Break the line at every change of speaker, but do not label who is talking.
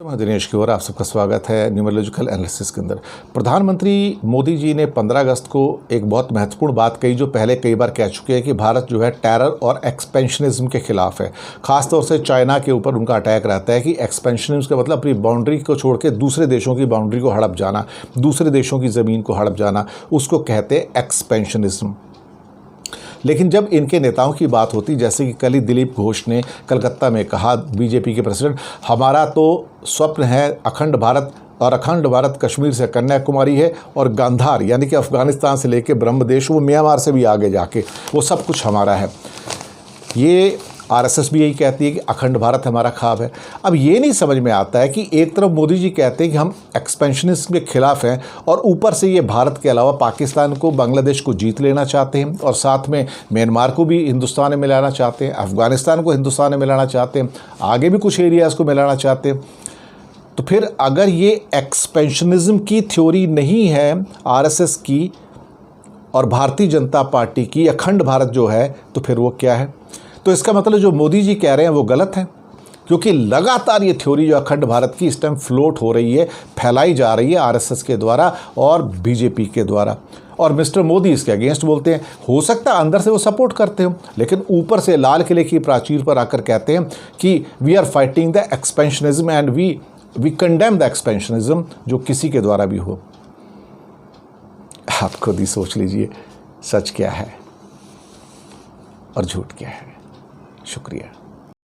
मैं दिनेश की ओर आप सबका स्वागत है न्यूमरोलॉजिकल एनालिसिस के अंदर। प्रधानमंत्री मोदी जी ने 15 अगस्त को एक बहुत महत्वपूर्ण बात कही जो पहले कई बार कह चुके हैं कि भारत जो है टेरर और एक्सपेंशनिज्म के खिलाफ है। खासतौर से चाइना के ऊपर उनका अटैक रहता है कि एक्सपेंशनिज्म का मतलब अपनी बाउंड्री को छोड़ के दूसरे देशों की बाउंड्री को हड़प जाना, दूसरे देशों की ज़मीन को हड़प जाना, उसको कहते हैं एक्सपेंशनिज्म। लेकिन जब इनके नेताओं की बात होती, जैसे कि कल ही दिलीप घोष ने कलकत्ता में कहा, बीजेपी के प्रेसिडेंट, हमारा तो स्वप्न है अखंड भारत, और अखंड भारत कश्मीर से कन्याकुमारी है और गांधार यानी कि अफ़गानिस्तान से लेकर ब्रह्मदेश, वो म्यांमार से भी आगे जाके वो सब कुछ हमारा है। ये आरएसएस भी यही कहती है कि अखंड भारत हमारा ख्वाब है। अब ये नहीं समझ में आता है कि एक तरफ मोदी जी कहते हैं कि हम एक्सपेंशनिज्म के खिलाफ हैं और ऊपर से ये भारत के अलावा पाकिस्तान को, बांग्लादेश को जीत लेना चाहते हैं और साथ में म्यांमार को भी हिंदुस्तान में मिलाना चाहते हैं, अफ़गानिस्तान को हिंदुस्तान में मिलाना चाहते हैं, आगे भी कुछ एरियाज़ को मिलाना चाहते हैं। तो फिर अगर ये एक्सपेंशनिज्म की थ्योरी नहीं है आरएसएस की और भारतीय जनता पार्टी की, अखंड भारत जो है, तो फिर वो क्या है? तो इसका मतलब जो मोदी जी कह रहे हैं वो गलत है, क्योंकि लगातार ये थ्योरी जो अखंड भारत की इस टाइम फ्लोट हो रही है, फैलाई जा रही है आरएसएस के द्वारा और बीजेपी के द्वारा, और मिस्टर मोदी इसके अगेंस्ट बोलते हैं। हो सकता है अंदर से वो सपोर्ट करते हो, लेकिन ऊपर से लाल किले की प्राचीर पर आकर कहते हैं कि we are fighting the expansionism and we condemn the expansionism, जो किसी के द्वारा भी हो। आप खुद ही सोच लीजिए सच क्या है और झूठ क्या है। शुक्रिया।